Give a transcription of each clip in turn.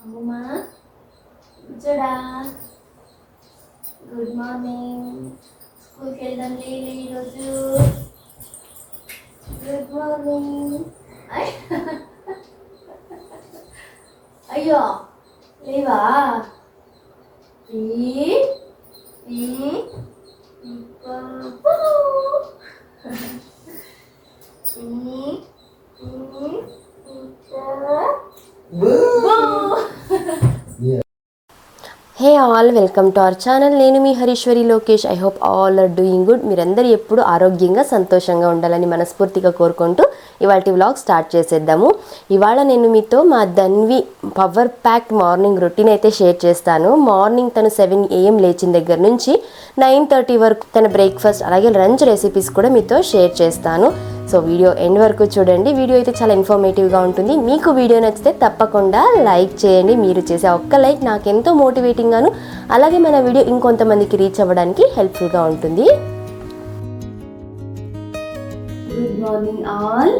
అమ్మా చూడా good morning స్కూల్కి వెళ్దాం లేదు ఈరోజు గుడ్ మార్నింగ్ అయ్యో లేవా hey all welcome to our channel. నేను మీ Hareeshwari Lokesh. I hope all are doing good. మీరందరూ ఎప్పుడు ఆరోగ్యంగా సంతోషంగా ఉండాలని మనస్ఫూర్తిగా కోరుకుంటూ ఇవాళ వ్లాగ్ స్టార్ట్ చేసేద్దాము. ఇవాళ నేను మీతో మా Dhanvi power pack morning routine అయితే షేర్ చేస్తాను. మార్నింగ్ తను 7 AM లేచిన దగ్గర నుంచి 9:30 వరకు తన బ్రేక్ఫాస్ట్ అలాగే లంచ్ రెసిపీస్ కూడా మీతో షేర్ చేస్తాను. సో వీడియో ఎండ్ వరకు చూడండి. వీడియో అయితే చాలా ఇన్ఫర్మేటివ్గా ఉంటుంది. మీకు వీడియో నచ్చితే తప్పకుండా లైక్ చేయండి. మీరు చేసే ఒక్క లైక్ నాకు ఎంతో మోటివేటింగ్గాను అలాగే మన వీడియో ఇంకొంతమందికి రీచ్ అవ్వడానికి హెల్ప్ఫుల్గా ఉంటుంది. Good morning all.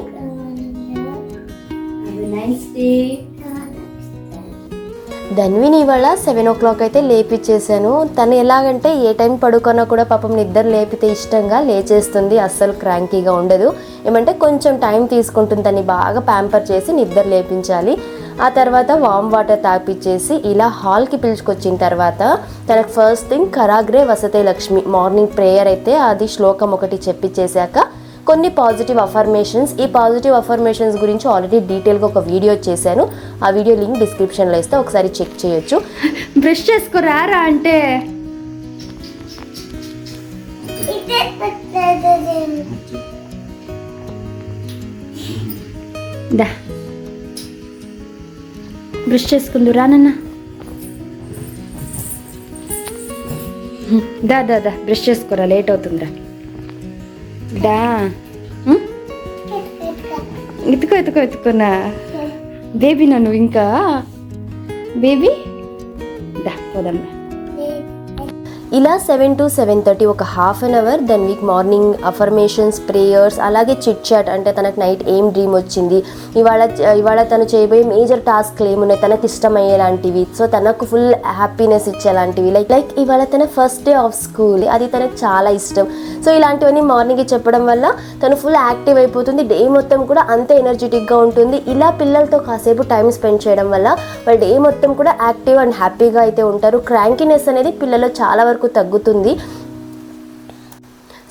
Have a nice day. ధన్విని ఇవాళ 7 o'clock అయితే లేపిచ్చేసాను. తను ఎలాగంటే ఏ టైం పడుకున్నా కూడా పాపం నిద్ర లేపితే ఇష్టంగా లేచేస్తుంది. అస్సలు క్రాంకీగా ఉండదు. ఏమంటే కొంచెం టైం తీసుకుంటుంది. తన్ని బాగా ప్యాంపర్ చేసి నిద్ర లేపించాలి. ఆ తర్వాత వామ్ వాటర్ తాపిచ్చేసి ఇలా హాల్కి పిలుచుకొచ్చిన తర్వాత తనకు ఫస్ట్ థింగ్ కరాగ్రే వసతే లక్ష్మి మార్నింగ్ ప్రేయర్ అయితే అది శ్లోకం ఒకటి చెప్పిచ్చేసాక కొన్ని పాజిటివ్ అఫర్మేషన్స్. ఈ పాజిటివ్ అఫర్మేషన్స్ గురించి ఆల్రెడీ డీటెయిల్గా ఒక వీడియో చేశాను. ఆ వీడియో లింక్ డిస్క్రిప్షన్లో ఇస్తే ఒకసారి చెక్ చేయొచ్చు. బ్రష్ చేసుకోరారా అంటే దా బ్రష్ చేసుకుందు రానన్నా. దా దా దా బ్రష్ చేసుకోరా, లేట్ అవుతుందా. దా ఎత్తుకున్నా బేబీ నన్ను ఇంకా బేబీ దా పోదాం. ఇలా 7 to 7:30 ఒక half an hour Dhanvik morning affirmations, prayers అలాగే చిట్ చాట్. అంటే తనకు నైట్ ఏం డ్రీమ్ వచ్చింది, ఇవాళ తను చేయబోయే మేజర్ టాస్క్లు ఏమున్నాయి, తనకు ఇష్టమయ్యేలాంటివి, సో తనకు ఫుల్ హ్యాపీనెస్ ఇచ్చేలాంటివి. లైక్ ఇవాళ తన ఫస్ట్ డే ఆఫ్ స్కూల్, అది తనకు చాలా ఇష్టం. సో ఇలాంటివన్నీ మార్నింగ్ చెప్పడం వల్ల తను ఫుల్ యాక్టివ్ అయిపోతుంది. డే మొత్తం కూడా అంతే ఎనర్జెటిక్గా ఉంటుంది. ఇలా పిల్లలతో కాసేపు టైం స్పెండ్ చేయడం వల్ల వాళ్ళ డే మొత్తం కూడా యాక్టివ్ అండ్ హ్యాపీగా అయితే ఉంటారు. క్రాంకీనెస్ అనేది పిల్లలు చాలా వరకు తగ్గుతుంది.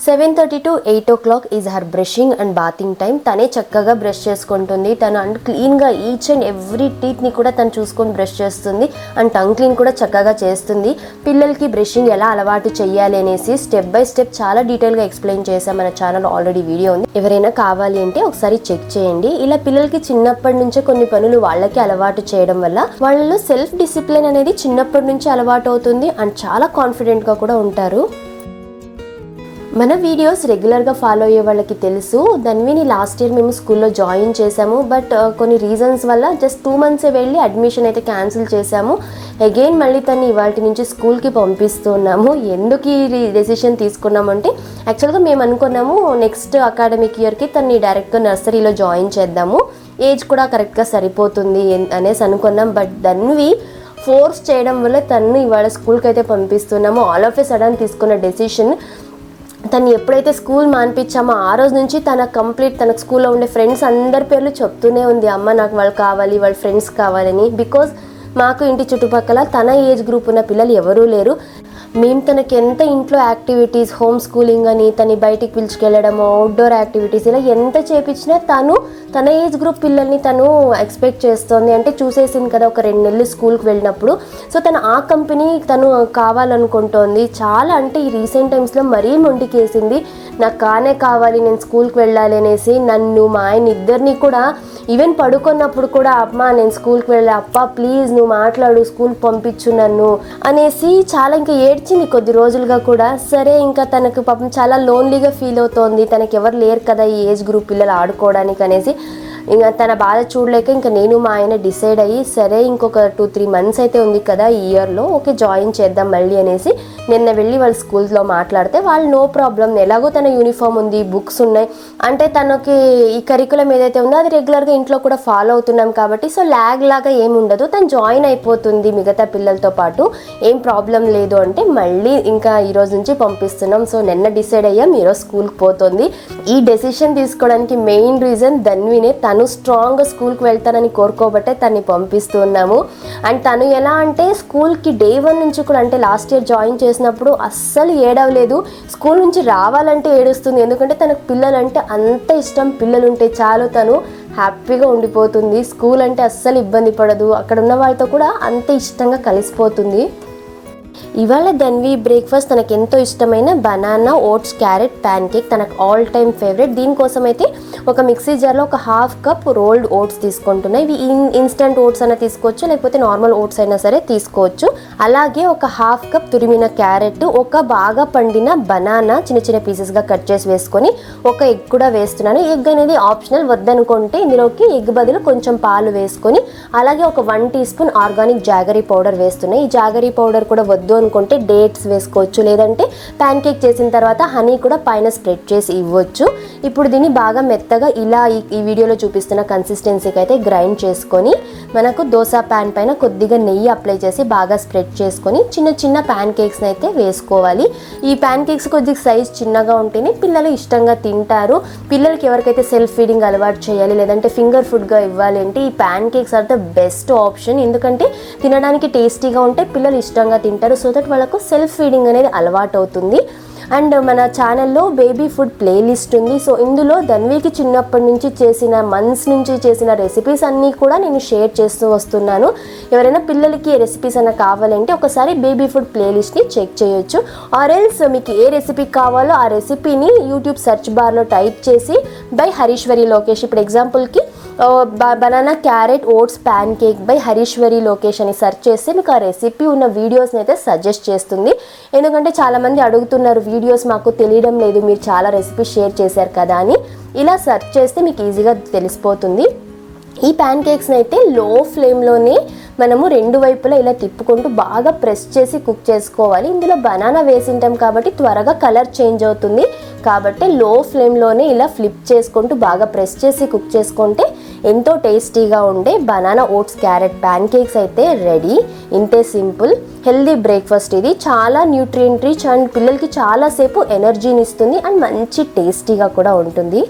7:30 to 8 o'clock is her brushing and bathing time. తనే చక్కగా బ్రష్ చేసుకుంటుంది. తను అండ్ క్లీన్గా ఈచ్ అండ్ ఎవ్రీ టీత్ని కూడా తను చూసుకొని బ్రష్ చేస్తుంది అండ్ టంగ్ క్లీన్ కూడా చక్కగా చేస్తుంది. పిల్లలకి బ్రషింగ్ ఎలా అలవాటు చేయాలి అనేసి స్టెప్ బై స్టెప్ చాలా డీటెయిల్గా ఎక్స్ప్లెయిన్ చేశాం. మన ఛానల్ ఆల్రెడీ వీడియో ఉంది, ఎవరైనా కావాలి అంటే ఒకసారి చెక్ చేయండి. ఇలా పిల్లలకి చిన్నప్పటి నుంచే కొన్ని పనులు వాళ్ళకి అలవాటు చేయడం వల్ల వాళ్ళలో సెల్ఫ్ డిసిప్లిన్ అనేది చిన్నప్పటి నుంచి అలవాటు అవుతుంది అండ్ చాలా కాన్ఫిడెంట్గా కూడా ఉంటారు. మన వీడియోస్ రెగ్యులర్గా ఫాలో అయ్యే వాళ్ళకి తెలుసు, ధన్విని లాస్ట్ ఇయర్ మేము స్కూల్లో జాయిన్ చేసాము. బట్ కొన్ని రీజన్స్ వల్ల జస్ట్ 2 months వెళ్ళి అడ్మిషన్ అయితే క్యాన్సిల్ చేసాము. అగైన్ మళ్ళీ తను ఇవాళ నుంచి స్కూల్కి పంపిస్తున్నాము. ఎందుకు ఈ డెసిషన్ తీసుకున్నామంటే యాక్చువల్గా మేము అనుకున్నాము నెక్స్ట్ అకాడమిక్ ఇయర్కి తన్ని డైరెక్ట్గా నర్సరీలో జాయిన్ చేద్దాము, ఏజ్ కూడా కరెక్ట్గా సరిపోతుంది అనేసి అనుకున్నాం. బట్ ధన్వి ఫోర్స్ చేయడం వల్ల తను ఇవాళ స్కూల్కి అయితే పంపిస్తున్నాము. ఆల్ ఆఫ్ ఎ సడన్ తీసుకున్న డెసిషన్. తను ఎప్పుడైతే స్కూల్ మానిపించామో ఆ రోజు నుంచి తన స్కూల్లో ఉండే ఫ్రెండ్స్ అందరి పేర్లు చెప్తూనే ఉంది, అమ్మ నాకు వాళ్ళు కావాలి, వాళ్ళ ఫ్రెండ్స్ కావాలని. బికాజ్ మాకు ఇంటి చుట్టుపక్కల తన ఏజ్ గ్రూప్ ఉన్న పిల్లలు ఎవరూ లేరు. మేము తనకి ఎంత ఇంట్లో యాక్టివిటీస్, హోమ్ స్కూలింగ్ అని, తను బయటికి పిలుచుకెళ్ళడము, అవుట్డోర్ యాక్టివిటీస్ ఇలా ఎంత చేపించినా తన ఏజ్ గ్రూప్ పిల్లల్ని తను ఎక్స్పెక్ట్ చేస్తోంది. అంటే చూసేసింది కదా ఒక 2 నెలలు స్కూల్కి వెళ్ళినప్పుడు. సో తను ఆ కంపెనీ తను కావాలనుకుంటోంది. చాలా అంటే ఈ రీసెంట్ టైమ్స్లో మరీ మొండికేసింది, నాకు కావాలి, నేను స్కూల్కి వెళ్ళాలి అనేసి. నన్ను మా ఆయన ఇద్దరిని కూడా ఈవెన్ పడుకున్నప్పుడు కూడా, అమ్మ నేను స్కూల్కి వెళ్ళాలి, అప్ప ప్లీజ్ నువ్వు మాట్లాడు, స్కూల్కి పంపించు నన్ను అనేసి చాలా ఇంకా ఏడ్చింది కొద్ది రోజులుగా కూడా. సరే ఇంకా తనకు పాపం చాలా లోన్లీగా ఫీల్ అవుతోంది, తనకి ఎవరు లేరు కదా ఈ ఏజ్ గ్రూప్ పిల్లలు ఆడుకోవడానికి అనేసి ఇంకా తన బాధ చూడలేక ఇంకా నేను మా ఆయన డిసైడ్ అయ్యి సరే ఇంకొక 2-3 మంత్స్ అయితే ఉంది కదా ఈ ఇయర్లో, ఓకే జాయిన్ చేద్దాం మళ్ళీ అనేసి నిన్న వెళ్ళి వాళ్ళ స్కూల్లో మాట్లాడితే వాళ్ళు నో ప్రాబ్లం, ఎలాగో తన యూనిఫామ్ ఉంది, బుక్స్ ఉన్నాయి, అంటే తనకి ఈ కరికులం ఏదైతే ఉందో అది రెగ్యులర్గా ఇంట్లో కూడా ఫాలో అవుతున్నాం కాబట్టి సో ల్యాగ్ లాగా ఏమి ఉండదు, తను జాయిన్ అయిపోతుంది మిగతా పిల్లలతో పాటు, ఏం ప్రాబ్లం లేదు అంటే మళ్ళీ ఇంకా ఈరోజు నుంచి పంపిస్తున్నాం. సో నిన్న డిసైడ్ అయ్యాం, ఈరోజు స్కూల్కి పోతుంది. ఈ డెసిషన్ తీసుకోవడానికి మెయిన్ రీజన్ ధన్వినే. తను స్ట్రాంగ్గా స్కూల్కి వెళ్తానని కోరుకోబట్టే తన్ని పంపిస్తున్నాము. అండ్ తను ఎలా అంటే స్కూల్కి డే 1 నుంచి కూడా, అంటే లాస్ట్ ఇయర్ జాయిన్ చేసినప్పుడు అస్సలు ఏడవలేదు, స్కూల్ నుంచి రావాలంటే ఏడుస్తుంది. ఎందుకంటే తనకు పిల్లలంటే అంత ఇష్టం, పిల్లలు ఉంటే చాలు తను హ్యాపీగా ఉండిపోతుంది. స్కూల్ అంటే అస్సలు ఇబ్బంది పడదు, అక్కడ ఉన్న వాళ్ళతో కూడా అంత ఇష్టంగా కలిసిపోతుంది. ఇవాళ ధన్వి బ్రేక్ఫాస్ట్ తనకు ఎంతో ఇష్టమైన banana oats carrot pancake, తనకు ఆల్ టైమ్ ఫేవరెట్. దీనికోసం అయితే ఒక మిక్సీ జార్లో ఒక 1/2 కప్ రోల్డ్ ఓట్స్ తీసుకుంటున్నాయి. ఇవి ఇన్స్టెంట్ ఓట్స్ అయినా తీసుకోవచ్చు, లేకపోతే నార్మల్ ఓట్స్ అయినా సరే తీసుకోవచ్చు. అలాగే ఒక 1/2 కప్ తురిమిన క్యారెట్, ఒక బాగా పండిన బనానా చిన్న చిన్న పీసెస్గా కట్ చేసి వేసుకొని ఒక ఎగ్ కూడా వేస్తున్నాను. ఎగ్ అనేది ఆప్షనల్, వద్దనుకుంటే ఇందులోకి ఎగ్ బదులు కొంచెం పాలు వేసుకొని, అలాగే ఒక 1 teaspoon organic jaggery powder వేస్తున్నాయి. ఈ జాగరీ పౌడర్ కూడా వద్దు అనుకుంటే డేట్స్ వేసుకోవచ్చు, లేదంటే ప్యాన్ కేక్ చేసిన తర్వాత హనీ కూడా పైన స్ప్రెడ్ చేసి ఇవ్వచ్చు. ఇప్పుడు దీన్ని బాగా మెత్తగా ఇలా ఈ వీడియోలో చూపిస్తున్న కన్సిస్టెన్సీకి అయితే గ్రైండ్ చేసుకొని మనకు దోశ ప్యాన్ పైన కొద్దిగా నెయ్యి అప్లై చేసి బాగా స్ప్రెడ్ చేసుకొని చిన్న చిన్న ప్యాన్ కేక్స్ని అయితే వేసుకోవాలి. ఈ ప్యాన్ కేక్స్ కొద్దిగా సైజ్ చిన్నగా ఉంటేనే పిల్లలు ఇష్టంగా తింటారు. పిల్లలకి ఎవరికైతే సెల్ఫ్ ఫీడింగ్ అలవాటు చేయాలి, లేదంటే ఫింగర్ ఫుడ్గా ఇవ్వాలి అంటే ఈ pancakes are the best option. ఎందుకంటే తినడానికి టేస్టీగా ఉంటే పిల్లలు ఇష్టంగా తింటారు. సో దట్ వాళ్ళకు సెల్ఫ్ ఫీడింగ్ అనేది అలవాటు అవుతుంది. అండ్ మన ఛానల్లో బేబీ ఫుడ్ ప్లేలిస్ట్ ఉంది. సో ఇందులో ధన్వికి చిన్నప్పటి నుంచి చేసిన, మంత్స్ నుంచి చేసిన రెసిపీస్ అన్నీ కూడా నేను షేర్ చేస్తూ వస్తున్నాను. ఎవరైనా పిల్లలకి ఏ రెసిపీస్ అన్న కావాలంటే ఒకసారి బేబీ ఫుడ్ ప్లేలిస్ట్ని చెక్ చేయొచ్చు. ఆర్ ఎల్స్ మీకు ఏ రెసిపీ కావాలో ఆ రెసిపీని యూట్యూబ్ సెర్చ్ బార్లో టైప్ చేసి బై హరీశ్వరి లోకేష్, ఇప్పుడు ఎగ్జాంపుల్కి banana carrot oats pancake by Hareeshwari Lokesh అని సెర్చ్ చేస్తే మీకు ఆ రెసిపీ ఉన్న వీడియోస్ని అయితే సజెస్ట్ చేస్తుంది. ఎందుకంటే చాలామంది అడుగుతున్నారు వీడియోస్ మాకు తెలియడం లేదు, మీరు చాలా రెసిపీస్ షేర్ చేశారు కదా అని. ఇలా సెర్చ్ చేస్తే మీకు ఈజీగా తెలిసిపోతుంది. ఈ ప్యాన్ కేక్స్ని అయితే లో ఫ్లేమ్లోనే మనము 2 వైపులా ఇలా తిప్పుకుంటూ బాగా ప్రెస్ చేసి కుక్ చేసుకోవాలి. ఇందులో బనానా వేసింటాం కాబట్టి త్వరగా కలర్ చేంజ్ అవుతుంది, కాబట్టి లో ఫ్లేమ్లోనే ఇలా ఫ్లిప్ చేసుకుంటూ బాగా ప్రెస్ చేసి కుక్ చేసుకుంటే ఎంతో టేస్టీగా ఉండే banana oats carrot pancakes అయితే రెడీ. ఇంతే సింపుల్ హెల్దీ బ్రేక్ఫాస్ట్ ఇది. చాలా న్యూట్రియంట్ రిచ్ అండ్ పిల్లలకి చాలాసేపు ఎనర్జీని ఇస్తుంది అండ్ మంచి టేస్టీగా కూడా ఉంటుంది.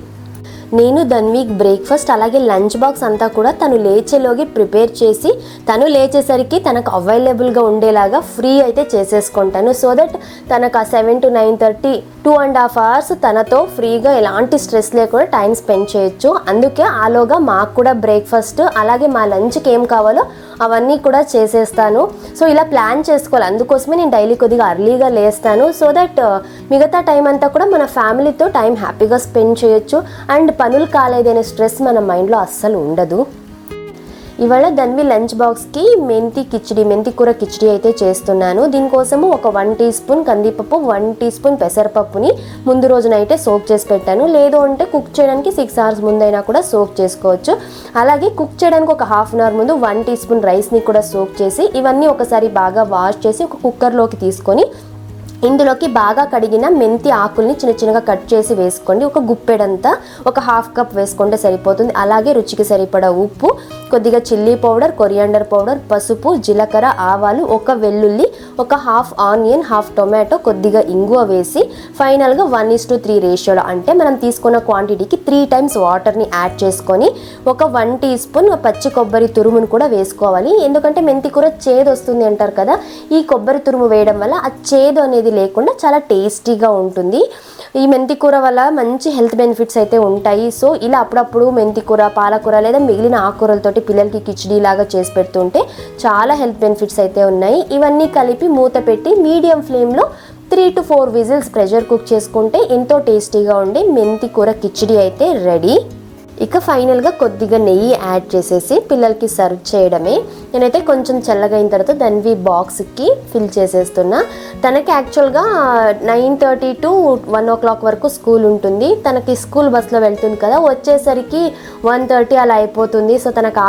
నేను ధన్విక్ బ్రేక్ఫాస్ట్ అలాగే లంచ్ బాక్స్ అంతా కూడా తను లేచేలోకి ప్రిపేర్ చేసి తను లేచేసరికి తనకు అవైలబుల్గా ఉండేలాగా ఫ్రీ అయితే చేసేసుకుంటాను. సో దట్ తనకు ఆ 7 to 9:30 2.5 hours తనతో ఫ్రీగా ఎలాంటి స్ట్రెస్ లేకుండా టైం స్పెండ్ చేయొచ్చు. అందుకే ఆలోగా మాకు కూడా బ్రేక్ఫాస్ట్ అలాగే మా లంచ్కి ఏం కావాలో అవన్నీ కూడా చేసేస్తాను. సో ఇలా ప్లాన్ చేసుకోవాలి, అందుకోసమే నేను డైలీ కొద్దిగా అర్లీగా లేస్తాను. సో దట్ మిగతా టైం అంతా కూడా మన ఫ్యామిలీతో టైం హ్యాపీగా స్పెండ్ చేయొచ్చు అండ్ పనులు కాలేదనే స్ట్రెస్ మన మైండ్లో అస్సలు ఉండదు. ఇవాళ ధన్వి లంచ్ బాక్స్కి మెంతి కూర కిచిడి అయితే చేస్తున్నాను. దీనికోసము ఒక 1 టీ స్పూన్ కందిపప్పు, 1 టీ స్పూన్ పెసరపప్పుని ముందు రోజునైతే సోక్ చేసి పెట్టాను. లేదు అంటే కుక్ చేయడానికి 6 hours ముందైనా కూడా సోక్ చేసుకోవచ్చు. అలాగే కుక్ చేయడానికి ఒక 1/2 hour ముందు 1 టీ స్పూన్ రైస్ని కూడా సోక్ చేసి ఇవన్నీ ఒకసారి బాగా వాష్ చేసి ఒక కుక్కర్లోకి తీసుకొని ఇందులోకి బాగా కడిగిన మెంతి ఆకుల్ని చిన్న చిన్నగా కట్ చేసి వేసుకోండి. ఒక గుప్పెడంతా, ఒక 1/2 కప్ వేసుకుంటే సరిపోతుంది. అలాగే రుచికి సరిపడా ఉప్పు, కొద్దిగా చిల్లీ పౌడర్, కొరియాండర్ పౌడర్, పసుపు, జీలకర్ర, ఆవాలు, ఒక వెల్లుల్లి, ఒక 1/2 ఆనియన్, 1/2 టొమాటో, కొద్దిగా ఇంగువ వేసి ఫైనల్గా 1:3 రేషియోలో, అంటే మనం తీసుకున్న క్వాంటిటీకి 3 times వాటర్ని యాడ్ చేసుకొని ఒక 1 టీ స్పూన్ పచ్చి కొబ్బరి తురుమును కూడా వేసుకోవాలి. ఎందుకంటే మెంతి కూర చేదు వస్తుంది అంటారు కదా, ఈ కొబ్బరి తురుము వేయడం వల్ల ఆ చేదు అనేది లేకుండా చాలా టేస్టీగా ఉంటుంది. ఈ మెంతి కూర వల్ల మంచి హెల్త్ బెనిఫిట్స్ అయితే ఉంటాయి. సో ఇలా అప్పుడప్పుడు మెంతి కూర, పాలకూర లేదా మిగిలిన ఆకుకూరలతోటి పిల్లలకి కిచిడీ లాగా చేసి పెడుతుంటే చాలా హెల్త్ బెనిఫిట్స్ అయితే ఉన్నాయి. ఇవన్నీ కలిపి మూత పెట్టి మీడియం ఫ్లేమ్లో 3 to 4 విజిల్స్ ప్రెషర్ కుక్ చేసుకుంటే ఎంతో టేస్టీగా ఉండే మెంతి కూర కిచిడీ అయితే రెడీ. ఇక ఫైనల్గా కొద్దిగా నెయ్యి యాడ్ చేసేసి పిల్లలకి సర్వ్ చేయడమే. నేనైతే కొంచెం చల్లగా అయిన తర్వాత దాన్ని బాక్స్కి ఫిల్ చేసేస్తున్నా. తనకి యాక్చువల్గా 9:30 to 1 o'clock వరకు స్కూల్ ఉంటుంది. తనకి స్కూల్ బస్లో వెళ్తుంది కదా, వచ్చేసరికి 1:30 అలా అయిపోతుంది. సో తనకు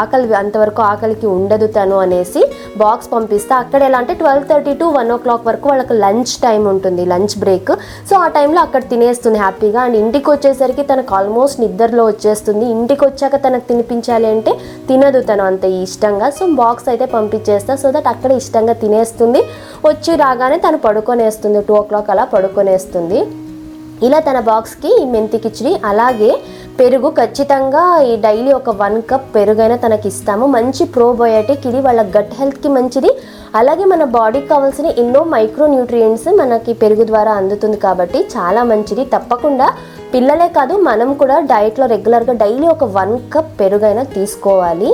అంతవరకు ఆకలికి ఉండదు తను అనేసి బాక్స్ పంపిస్తా. అక్కడ ఎలా అంటే 12:30 to 1 o'clock వరకు వాళ్ళకి లంచ్ టైం ఉంటుంది, లంచ్ బ్రేక్. సో ఆ టైంలో అక్కడ తినేస్తుంది హ్యాపీగా. అండ్ ఇంటికి వచ్చేసరికి తనకు ఆల్మోస్ట్ నిద్రలో వచ్చేస్తుంది. ఇంటికి వచ్చాక తనకు తినిపించాలి అంటే తినదు తను అంత ఇష్టంగా. సో బాక్స్ అయితే పంపించేస్తా, సో దట్ అక్కడ ఇష్టంగా తినేస్తుంది. వచ్చి రాగానే తను పడుకొనేస్తుంది, 2 o'clock అలా పడుకొనేస్తుంది. ఇలా తన బాక్స్కి మెంతి కిచిడి అలాగే పెరుగు ఖచ్చితంగా ఈ డైలీ ఒక 1 కప్ పెరుగైనా తనకి ఇస్తాము. మంచి ప్రోబయోటిక్, ఇది వాళ్ళ గట్ హెల్త్కి మంచిది. అలాగే మన బాడీకి కావాల్సిన ఎన్నో మైక్రో న్యూట్రియంట్స్ మనకి పెరుగు ద్వారా అందుతుంది కాబట్టి చాలా మంచిది. తప్పకుండా పిల్లలే కాదు మనం కూడా డైట్లో రెగ్యులర్గా డైలీ ఒక 1 కప్ పెరుగైనా తీసుకోవాలి.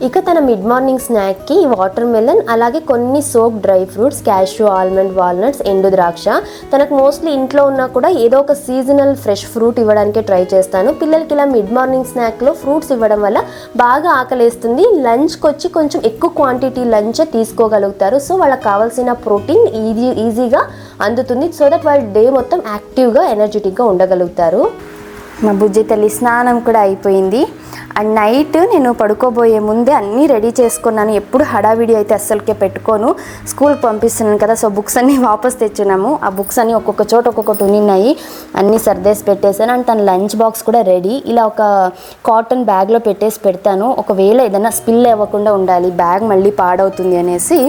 ఇక తన మిడ్ మార్నింగ్ స్నాక్కి వాటర్ మెలన్ అలాగే కొన్ని soak dry fruits, cashew, almond, walnuts, ఎండు ద్రాక్ష. తనకు మోస్ట్లీ ఇంట్లో ఉన్నా కూడా ఏదో ఒక సీజనల్ ఫ్రెష్ ఫ్రూట్ ఇవ్వడానికే ట్రై చేస్తాను. పిల్లలకి ఇలా మిడ్ మార్నింగ్ స్నాక్లో ఫ్రూట్స్ ఇవ్వడం వల్ల బాగా ఆకలేస్తుంది. లంచ్కి వచ్చి కొంచెం ఎక్కువ క్వాంటిటీ లంచ్ తీసుకోగలుగుతారు. సో వాళ్ళకి కావాల్సిన ప్రోటీన్ ఈజీగా అందుతుంది. సో దట్ వాళ్ళ డే మొత్తం యాక్టివ్గా ఎనర్జెటిక్గా ఉండగలుగుతారు. మా బుజ్జి తల్లి స్నానం కూడా అయిపోయింది. అండ్ నైట్ నేను పడుకోబోయే ముందే అన్నీ రెడీ చేసుకున్నాను. ఎప్పుడు హడావిడి అయితే అస్సలకే పెట్టుకోను. స్కూల్కి పంపిస్తున్నాను కదా, సో బుక్స్ అన్నీ వాపస్ తెచ్చున్నాము. ఆ బుక్స్ అన్నీ ఒక్కొక్క చోట ఒక్కొక్కటి ఉన్నాయి, అన్నీ సర్దేసి పెట్టేశాను. అండ్ తన లంచ్ బాక్స్ కూడా రెడీ. ఇలా ఒక కాటన్ బ్యాగ్లో పెట్టేసి పెడతాను. ఒకవేళ ఏదైనా స్పిల్ అవ్వకుండా ఉండాలి, బ్యాగ్ మళ్ళీ పాడవుతుంది అనేసి,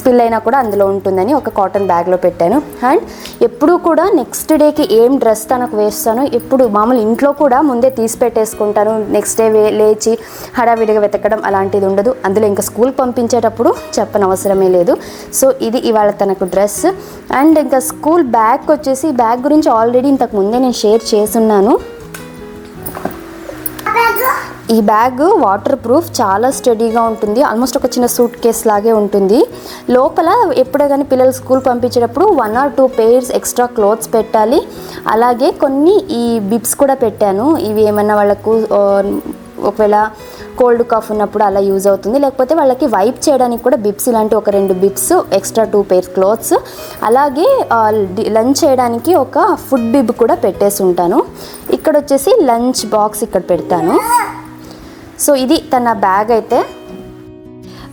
స్పిల్ అయినా కూడా అందులో ఉంటుందని ఒక కాటన్ బ్యాగ్లో పెట్టాను. అండ్ ఎప్పుడూ కూడా నెక్స్ట్ డేకి ఏం డ్రెస్ తనకు వేస్తానో ఎప్పుడు మామూలు ఇంట్లో కూడా ముందే తీసి పెట్టేసుకుంటాను. నెక్స్ట్ డే లేచి హడావిడిగా వెతకడం అలాంటిది ఉండదు. అందులో ఇంకా స్కూల్కి పంపించేటప్పుడు చెప్పనవసరమే లేదు. సో ఇది ఇవాళ తనకు డ్రెస్. అండ్ ఇంకా స్కూల్ బ్యాగ్ వచ్చేసి, బ్యాగ్ గురించి ఆల్రెడీ ఇంతకు ముందే నేను షేర్ చేసున్నాను. ఈ బ్యాగ్ వాటర్ ప్రూఫ్, చాలా స్టడీగా ఉంటుంది. ఆల్మోస్ట్ ఒక చిన్న సూట్ కేస్ లాగే ఉంటుంది. లోపల ఎప్పుడే కానీ పిల్లలు స్కూల్ పంపించేటప్పుడు 1 or 2 pairs ఎక్స్ట్రా క్లోత్స్ పెట్టాలి. అలాగే కొన్ని ఈ బిబ్స్ కూడా పెట్టాను. ఇవి ఏమన్నా వాళ్ళకు ఒకవేళ కోల్డ్ కాఫ్ ఉన్నప్పుడు అలా యూజ్ అవుతుంది. లేకపోతే వాళ్ళకి వైప్ చేయడానికి కూడా బిబ్స్, ఇలాంటి ఒక 2 బిబ్స్, ఎక్స్ట్రా 2 pairs క్లోత్స్. అలాగే లంచ్ చేయడానికి ఒక ఫుడ్ బిబ్ కూడా పెట్టేసి ఉంటాను. ఇక్కడ వచ్చేసి లంచ్ బాక్స్ ఇక్కడ పెడతాను. సో ఇది తన బ్యాగ్ అయితే.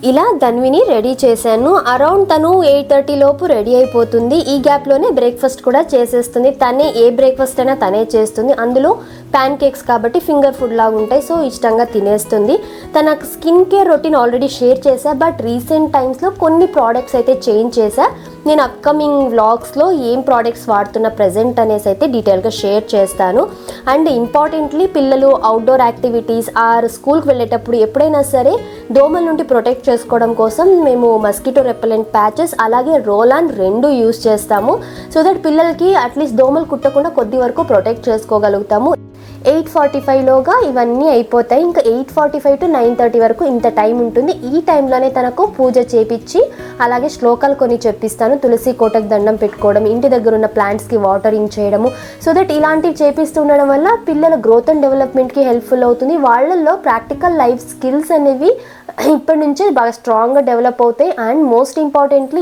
ఇలా ధన్విని రెడీ చేశాను. అరౌండ్ తను 8:30 లోపు రెడీ అయిపోతుంది. ఈ గ్యాప్లోనే బ్రేక్ఫాస్ట్ కూడా చేసేస్తుంది. తనే ఏ బ్రేక్ఫాస్ట్ అయినా తనే చేస్తుంది. అందులో ప్యాన్ కేక్స్ కాబట్టి ఫింగర్ ఫుడ్ లాగా ఉంటాయి, సో ఇష్టంగా తినేస్తుంది. తన skin care routine already share చేశా, బట్ రీసెంట్ టైమ్స్లో కొన్ని ప్రోడక్ట్స్ అయితే చేంజ్ చేశా. నేను అప్కమింగ్ వ్లాగ్స్లో ఏం ప్రోడక్ట్స్ వాడుతున్న ప్రెజెంట్ అనేసి అయితే డీటెయిల్గా షేర్ చేస్తాను. అండ్ ఇంపార్టెంట్లీ పిల్లలు అవుట్డోర్ యాక్టివిటీస్ ఆర్ స్కూల్కి వెళ్ళేటప్పుడు ఎప్పుడైనా సరే దోమల నుండి ప్రొటెక్ట్ చేసుకోవడం కోసం మేము మస్కిటో రెపెలెంట్ ప్యాచెస్ అలాగే రోల్ ఆన్ 2 యూస్ చేస్తాము. సో దట్ పిల్లలకి అట్లీస్ట్ దోమలు కుట్టకుండా కొద్ది వరకు ప్రొటెక్ట్ చేసుకోగలుగుతాము. 8:45లోగా ఇవన్నీ అయిపోతాయి. ఇంకా 8:45 to 9:30 వరకు ఇంత టైం ఉంటుంది. ఈ టైంలోనే తనకు పూజ చేపించి అలాగే శ్లోకాలు కొన్ని చెప్పిస్తాను. తులసి కోటకు దండం పెట్టుకోవడం, ఇంటి దగ్గర ఉన్న ప్లాంట్స్కి వాటరింగ్ చేయడము. సో దట్ ఇలాంటివి చేపిస్తుండడం వల్ల పిల్లల గ్రోత్ అండ్ డెవలప్మెంట్కి హెల్ప్ఫుల్ అవుతుంది. వాళ్ళల్లో ప్రాక్టికల్ లైఫ్ స్కిల్స్ అనేవి ఇప్పటి నుంచే బాగా స్ట్రాంగ్గా డెవలప్ అవుతాయి. అండ్ మోస్ట్ ఇంపార్టెంట్లీ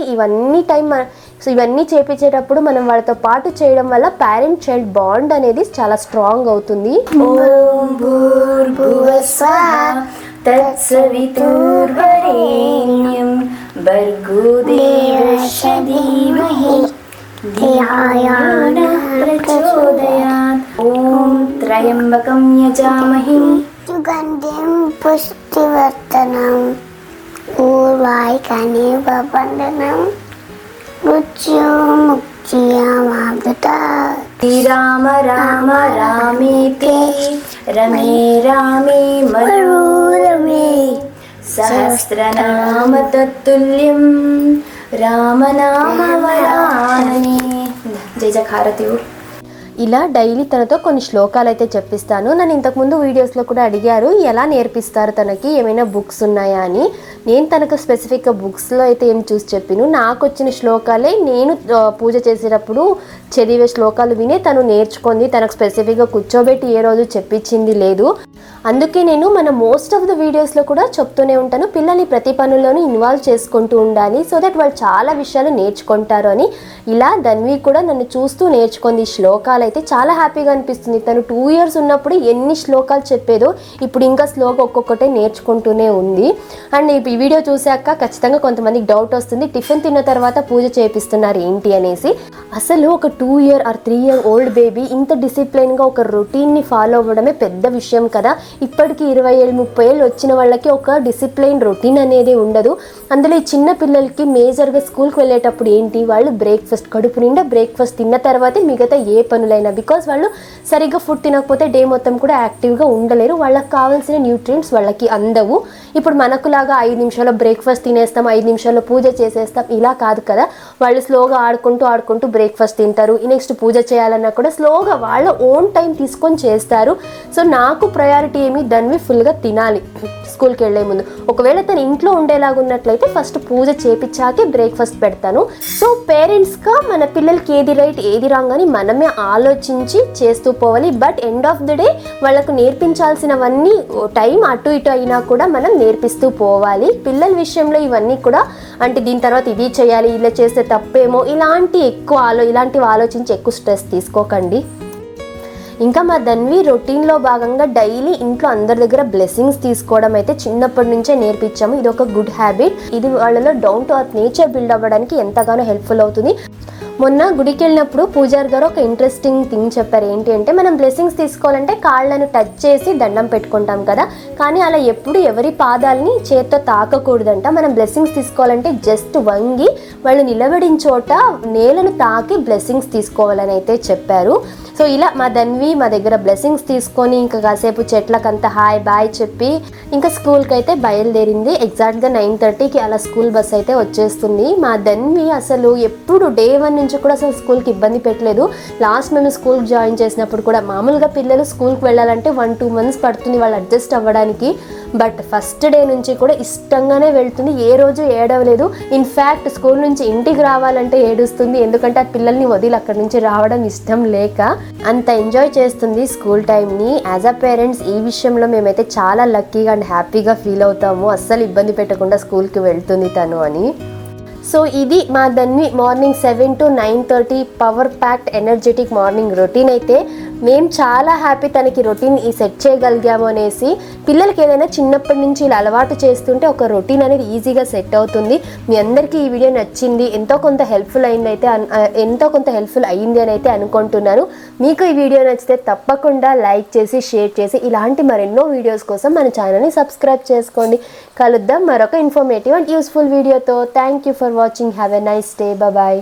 ఇవన్నీ చేపించేటప్పుడు మనం వాళ్ళతో పాటు చేయడం వల్ల పేరెంట్ చైల్డ్ బాండ్ అనేది చాలా స్ట్రాంగ్ అవుతుంది. ఓం భూర్భువస్వః తత్సవితుర్వరేణ్యం భర్గో దేవస్య ధీమహి ధియో యో ప్రచోదయాత్. ఓం త్రయంబకం యజామహే సుగంధిం పుష్టివర్ధనం పూర్వాయికాని వందనం మృత్యుముక్త్యమామృతా. శ్రీరామ రామ రామేతి రమే రామే మనోరమే సహస్రనామ తత్తుల్యం రామనామ వరాననే. జై జకారతి. ఇలా డైలీ తనతో కొన్ని శ్లోకాలు అయితే చెప్పిస్తాను. నన్ను ఇంతకుముందు వీడియోస్లో కూడా అడిగారు ఎలా నేర్పిస్తారు తనకి, ఏమైనా బుక్స్ ఉన్నాయా అని. నేను తనకు స్పెసిఫిక్గా బుక్స్లో అయితే ఏం చూసి చెప్పిను, నాకు వచ్చిన శ్లోకాలే నేను పూజ చేసేటప్పుడు చదివే శ్లోకాలు వినే తను నేర్చుకుంది. తనకు స్పెసిఫిక్గా కూర్చోబెట్టి ఏ రోజు చెప్పించింది లేదు. అందుకే నేను మన మోస్ట్ ఆఫ్ ద వీడియోస్లో కూడా చెప్తూనే ఉంటాను, పిల్లల్ని ప్రతి పనుల్లోనూ ఇన్వాల్వ్ చేసుకుంటూ ఉండాలి, సో దట్ వాళ్ళు చాలా విషయాలు నేర్చుకుంటారు అని. ఇలా ధన్వి కూడా నన్ను చూస్తూ నేర్చుకుంది. ఈ శ్లోకాలు అయితే చాలా హ్యాపీగా అనిపిస్తుంది. తను 2 years ఉన్నప్పుడు ఎన్ని శ్లోకాలు చెప్పేదో ఇప్పుడు ఇంకా స్లోగా ఒక్కొక్కటే నేర్చుకుంటూనే ఉంది. అండ్ ఈ వీడియో చూశాక ఖచ్చితంగా కొంతమందికి డౌట్ వస్తుంది, టిఫిన్ తిన్న తర్వాత పూజ చేపిస్తున్నారు ఏంటి అనేసి. అసలు ఒక 2 year or 3 year old baby ఇంత డిసిప్లైన్గా ఒక రొటీన్ని ఫాలో అవ్వడమే పెద్ద విషయం కదా. ఇప్పటికి 20 ఏళ్ళు 30 ఏళ్ళు వచ్చిన వాళ్ళకి ఒక డిసిప్లైన్ రొటీన్ అనేది ఉండదు. అందులో ఈ చిన్న పిల్లలకి మేజర్గా స్కూల్కి వెళ్ళేటప్పుడు ఏంటి, వాళ్ళు బ్రేక్ఫాస్ట్, కడుపు నిండా బ్రేక్ఫాస్ట్ తిన్న తర్వాతే మిగతా ఏ పనులైనా. బికాజ్ వాళ్ళు సరిగ్గా ఫుడ్ తినకపోతే డే మొత్తం కూడా యాక్టివ్గా ఉండలేరు, వాళ్ళకి కావాల్సిన న్యూట్రియంట్స్ వాళ్ళకి అందవు. ఇప్పుడు మనకులాగా 5 నిమిషాల్లో బ్రేక్ఫాస్ట్ తినేస్తాం, 5 నిమిషాల్లో పూజ చేసేస్తాం, ఇలా కాదు కదా. వాళ్ళు స్లోగా ఆడుకుంటూ బ్రేక్ఫాస్ట్ తింటారు. నెక్స్ట్ పూజ చేయాలన్నా కూడా స్లోగా వాళ్ళ ఓన్ టైం తీసుకొని చేస్తారు. సో నాకు ప్రయారిటీ ఏమి, ధన్వి ఫుల్గా తినాలి స్కూల్కి వెళ్ళే ముందు. ఒకవేళ తను ఇంట్లో ఉండేలాగా ఉన్నట్లయితే ఫస్ట్ పూజ చేపించాకే బ్రేక్ఫాస్ట్ పెడతాను. సో పేరెంట్స్గా మన పిల్లలకి ఏది రైట్ ఏది రాంగ్ అని మనమే ఆలోచించి చేస్తూ పోవాలి. But end of the day వాళ్ళకు నేర్పించాల్సినవన్నీ టైం అటు ఇటు అయినా కూడా మనం నేర్పిస్తూ పోవాలి. పిల్లల విషయంలో ఇవన్నీ కూడా అంటే దీని తర్వాత ఇది చేయాలి, ఇలా చేస్తే తప్పేమో, ఇలాంటివి ఆలోచించి ఎక్కువ స్ట్రెస్ తీసుకోకండి. ఇంకా మా ధన్వి రొటీన్లో భాగంగా డైలీ ఇంట్లో అందరి దగ్గర బ్లెస్సింగ్స్ తీసుకోవడం అయితే చిన్నప్పటి నుంచే నేర్పించాము. ఇది ఒక గుడ్ హ్యాబిట్. ఇది వాళ్ళలో down to earth nature build అవ్వడానికి ఎంతగానో హెల్ప్ఫుల్ అవుతుంది. మొన్న గుడికి వెళ్ళినప్పుడు పూజారి గారు ఒక ఇంట్రెస్టింగ్ థింగ్ చెప్పారు. ఏంటి అంటే, మనం బ్లెస్సింగ్స్ తీసుకోవాలంటే కాళ్ళను టచ్ చేసి దండం పెట్టుకుంటాం కదా, కానీ అలా ఎప్పుడు ఎవరి పాదాలని చేత్తో తాకకూడదంట. మనం బ్లెస్సింగ్స్ తీసుకోవాలంటే జస్ట్ వంగి వాళ్ళు నిలబడిన చోట నేలను తాకి బ్లెస్సింగ్స్ తీసుకోవాలని అయితే చెప్పారు. సో ఇలా మా ధన్వి మా దగ్గర బ్లెస్సింగ్స్ తీసుకొని ఇంకా కాసేపు చెట్లకంతా హాయ్ బాయ్ చెప్పి ఇంకా స్కూల్కి అయితే బయలుదేరింది. ఎగ్జాక్ట్గా 9:30కి అలా స్కూల్ బస్ అయితే వచ్చేస్తుంది. మా ధన్వి అసలు ఎప్పుడు డే 1 నుంచి కూడా అసలు స్కూల్కి ఇబ్బంది పెట్టలేదు. లాస్ట్ మేము స్కూల్ జాయిన్ చేసినప్పుడు కూడా మామూలుగా పిల్లలు స్కూల్కి వెళ్ళాలంటే 1-2 months పడుతుంది వాళ్ళు అడ్జస్ట్ అవ్వడానికి. బట్ ఫస్ట్ డే నుంచి కూడా ఇష్టంగానే వెళ్తుంది, ఏ రోజు ఏడవలేదు. ఇన్ఫ్యాక్ట్ స్కూల్ నుంచి ఇంటికి రావాలంటే ఏడుస్తుంది, ఎందుకంటే ఆ పిల్లల్ని వదిలి అక్కడి నుంచి రావడం ఇష్టం లేక. అంత ఎంజాయ్ చేస్తుంది స్కూల్ టైంని. యాజ్ అ పేరెంట్స్ ఈ విషయంలో మేమైతే చాలా లక్కీగా అండ్ హ్యాపీగా ఫీల్ అవుతాము. అస్సలు ఇబ్బంది పెట్టకుండా స్కూల్కి వెళ్తుంది తను అని. సో ఇది మా Dhanvi morning 7 to 9:30 power packed energetic morning routine. అయితే మేము చాలా హ్యాపీ తనకి రొటీన్ సెట్ చేయగలిగాము అనేసి. పిల్లలకి ఏదైనా చిన్నప్పటి నుంచి ఇలా అలవాటు చేస్తుంటే ఒక రొటీన్ అనేది ఈజీగా సెట్ అవుతుంది. మీ అందరికీ ఈ వీడియో నచ్చింది, ఎంతో కొంత హెల్ప్ఫుల్ అయింది అని అయితే అనుకుంటున్నాను. మీకు ఈ వీడియో నచ్చితే తప్పకుండా లైక్ చేసి షేర్ చేసి ఇలాంటి మరెన్నో వీడియోస్ కోసం మన ఛానల్ని సబ్స్క్రైబ్ చేసుకోండి. కలుద్దాం మరొక ఇన్ఫర్మేటివ్ అండ్ యూస్ఫుల్ వీడియోతో. Thank you for watching. Have a nice day. Bye.